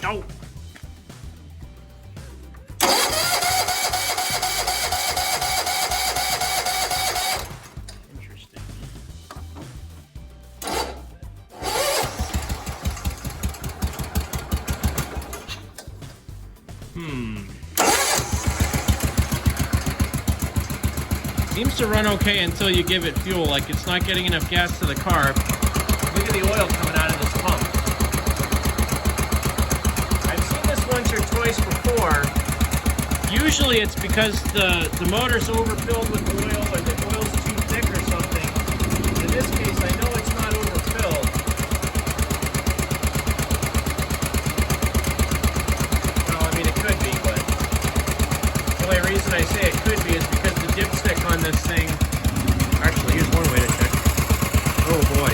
No. Interesting. Seems to run okay until you give it fuel, like it's not getting enough gas to the car. Look at the oil coming out of this pump. I've seen this once or twice before. Usually it's because the motor's overfilled with oil or the oil's too thick or something. In this case, I know it's not overfilled. Well, I mean, it could be, but the only reason I say it could be is because the dipstick on this thing, actually, here's one way to check. Oh boy.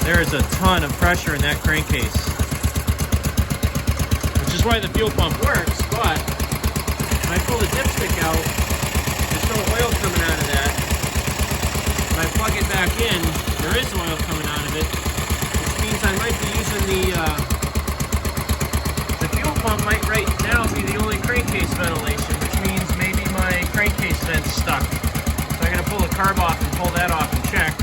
There is a ton of pressure in that crankcase, which is why the fuel pump works, but when I pull the dipstick out, there's no oil coming out of that. When I plug it back in, there is oil coming out of it, which means I might be using the fuel pump might right now be the only crankcase ventilation, which means maybe my crankcase vent's stuck. So I'm going to pull the carb off and pull that off and check.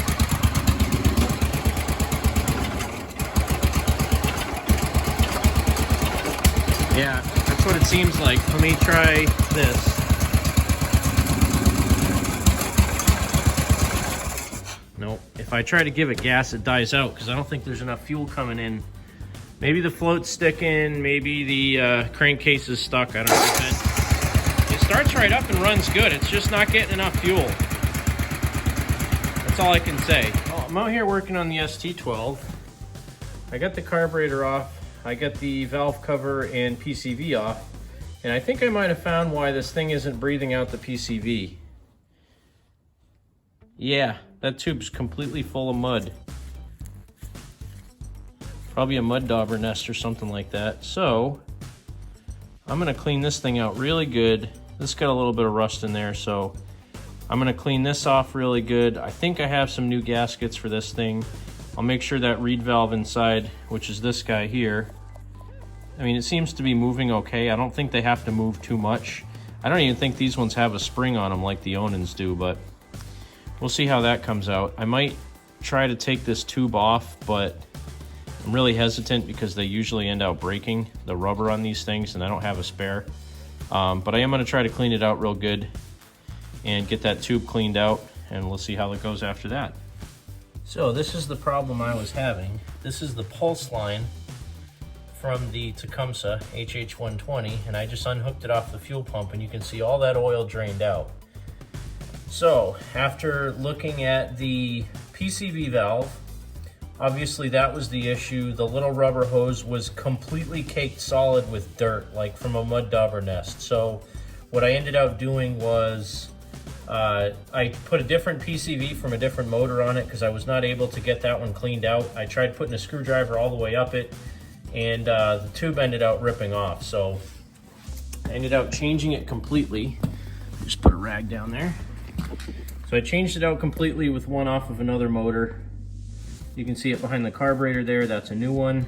Yeah, that's what it seems like. Let me try this. Nope. If I try to give it gas, it dies out because I don't think there's enough fuel coming in. Maybe the float's sticking, maybe the crankcase is stuck, I don't know. It starts right up and runs good. It's just not getting enough fuel. That's all I can say. Well, I'm out here working on the ST12. I got the carburetor off. I got the valve cover and PCV off, and I think I might have found why this thing isn't breathing out the PCV. Yeah, that tube's completely full of mud. Probably a mud dauber nest or something like that. So, I'm gonna clean this thing out really good. This got a little bit of rust in there, so I'm gonna clean this off really good. I think I have some new gaskets for this thing. I'll make sure that reed valve inside, which is this guy here, I mean, it seems to be moving okay. I don't think they have to move too much. I don't even think these ones have a spring on them like the Onins do, but we'll see how that comes out. I might try to take this tube off, but I'm really hesitant because they usually end up breaking the rubber on these things, and I don't have a spare. But I am going to try to clean it out real good and get that tube cleaned out, and we'll see how it goes after that. So this is the problem I was having. This is the pulse line from the Tecumseh HH120, and I just unhooked it off the fuel pump, and you can see all that oil drained out. So after looking at the PCV valve, obviously that was the issue. The little rubber hose was completely caked solid with dirt, like from a mud dauber nest. So what I ended up doing was I put a different PCV from a different motor on it because I was not able to get that one cleaned out. I tried putting a screwdriver all the way up it, and the tube ended up ripping off. So I ended up changing it completely. Just put a rag down there. So I changed it out completely with one off of another motor. You can see it behind the carburetor there. That's a new one.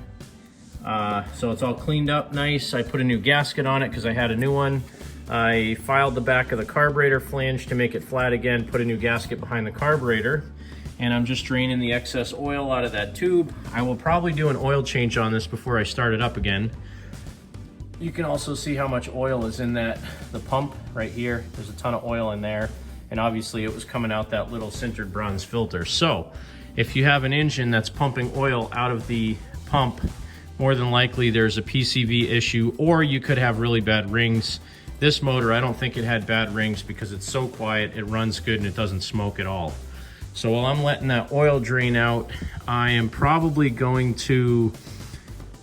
So it's all cleaned up nice. I put a new gasket on it because I had a new one. I filed the back of the carburetor flange to make it flat again, put a new gasket behind the carburetor, and I'm just draining the excess oil out of that tube. I will probably do an oil change on this before I start it up again. You can also see how much oil is in the pump right here. There's a ton of oil in there, and obviously it was coming out that little sintered bronze filter. So if you have an engine that's pumping oil out of the pump, more than likely there's a PCV issue, or you could have really bad rings. This motor, I don't think it had bad rings because it's so quiet, it runs good, and it doesn't smoke at all. So while I'm letting that oil drain out, I am probably going to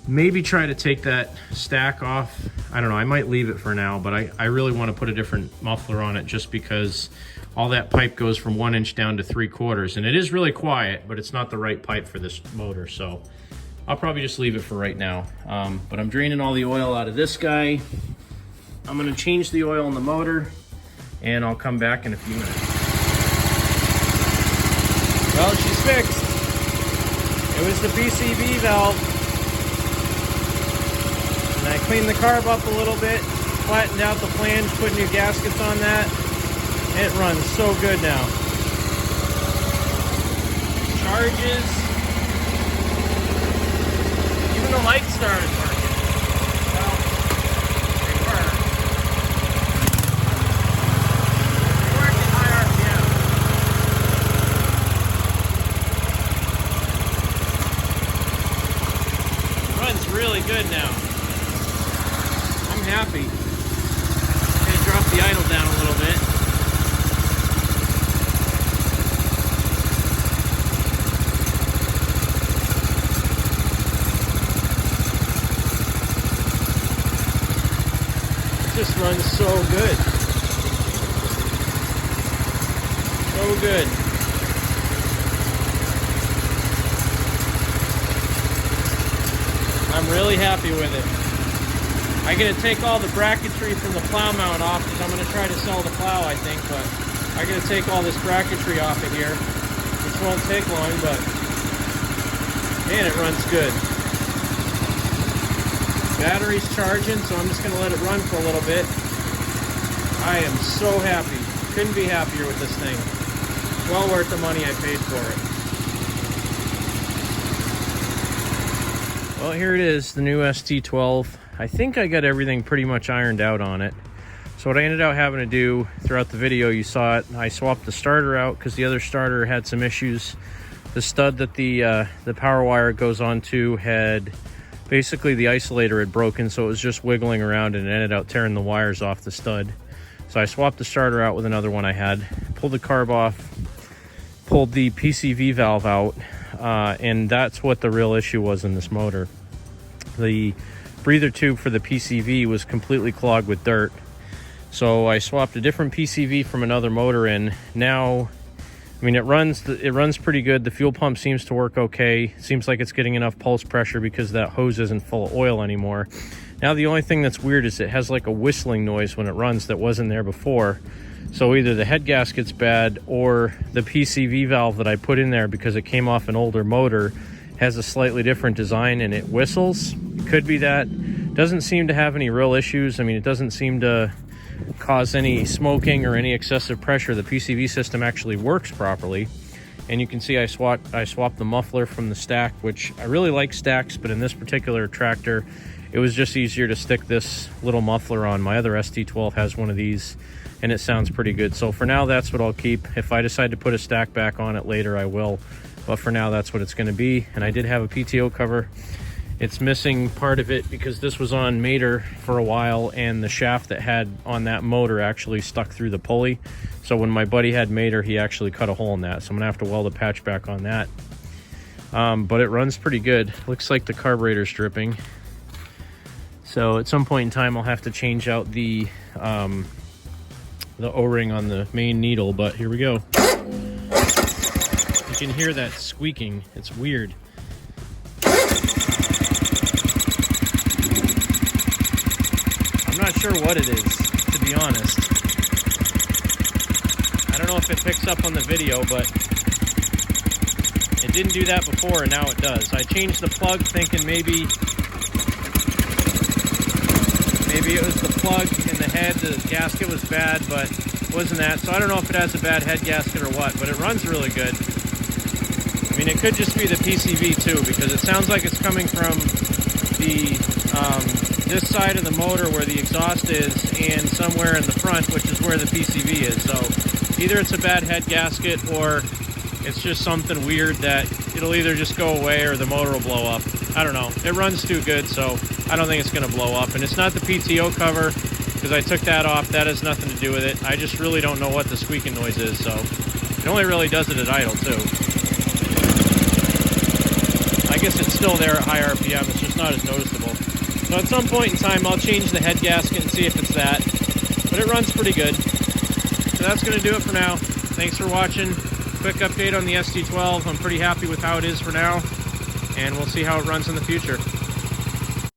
maybe try to take that stack off. I don't know, I might leave it for now, but I really want to put a different muffler on it just because all that pipe goes from 1 inch down to 3/4, and it is really quiet, but it's not the right pipe for this motor, so I'll probably just leave it for right now. But I'm draining all the oil out of this guy. I'm going to change the oil in the motor, and I'll come back in a few minutes. Well, she's fixed. It was the PCV valve. And I cleaned the carb up a little bit, flattened out the flange, put new gaskets on that. It runs so good now. Charges. Even the lights started working. Well, they were. They work at high RPM. Runs really good now. I'm happy. I'm gonna drop the idle down a little bit. Just runs so good. So good. I'm really happy with it. I'm going to take all the bracketry from the plow mount off because I'm going to try to sell the plow, I think, but I'm going to take all this bracketry off of here, which won't take long, but man, it runs good. Battery's charging, so I'm just going to let it run for a little bit. I am so happy. Couldn't be happier with this thing. Well worth the money I paid for it. Well, here it is, the new ST12. I think I got everything pretty much ironed out on it. So what I ended up having to do throughout the video, you saw it, I swapped the starter out because the other starter had some issues. The stud that the power wire goes onto had basically the isolator had broken, so it was just wiggling around and it ended up tearing the wires off the stud. So I swapped the starter out with another one I had, pulled the carb off, pulled the PCV valve out, and that's what the real issue was in this motor. The breather tube for the PCV was completely clogged with dirt. So I swapped a different PCV from another motor in. Now, I mean, it runs pretty good. The fuel pump seems to work okay. Seems like it's getting enough pulse pressure because that hose isn't full of oil anymore. Now the only thing that's weird is it has like a whistling noise when it runs that wasn't there before. So either the head gasket's bad or the PCV valve that I put in there, because it came off an older motor, has a slightly different design and it whistles. It could be that. Doesn't seem to have any real issues. I mean, it doesn't seem to cause any smoking or any excessive pressure. The PCV system actually works properly. And you can see I swapped the muffler from the stack, which I really like stacks, but in this particular tractor, it was just easier to stick this little muffler on. My other ST12 has one of these, and it sounds pretty good. So for now, that's what I'll keep. If I decide to put a stack back on it later, I will. But for now, that's what it's going to be. And I did have a PTO cover. It's missing part of it because this was on Mater for a while, and the shaft that had on that motor actually stuck through the pulley. So when my buddy had Mater, he actually cut a hole in that. So I'm going to have to weld a patch back on that. But it runs pretty good. Looks like the carburetor's dripping. So at some point in time, I'll have to change out the O-ring on the main needle, but here we go. You can hear that squeaking. It's weird. I'm not sure what it is, to be honest. I don't know if it picks up on the video, but it didn't do that before, and now it does. I changed the plug thinking maybe it was the plug in the head, the gasket was bad, but it wasn't that. So I don't know if it has a bad head gasket or what, but it runs really good. I mean, it could just be the PCV too, because it sounds like it's coming from the this side of the motor where the exhaust is, and somewhere in the front, which is where the PCV is. So either it's a bad head gasket or it's just something weird that it'll either just go away or the motor will blow up. I don't know. It runs too good, so I don't think it's going to blow up. And it's not the PTO cover, because I took that off. That has nothing to do with it. I just really don't know what the squeaking noise is, so it only really does it at idle, too. I guess it's still there at high RPM. It's just not as noticeable. So at some point in time, I'll change the head gasket and see if it's that. But it runs pretty good. So that's going to do it for now. Thanks for watching. Quick update on the ST12. I'm pretty happy with how it is for now, and we'll see how it runs in the future.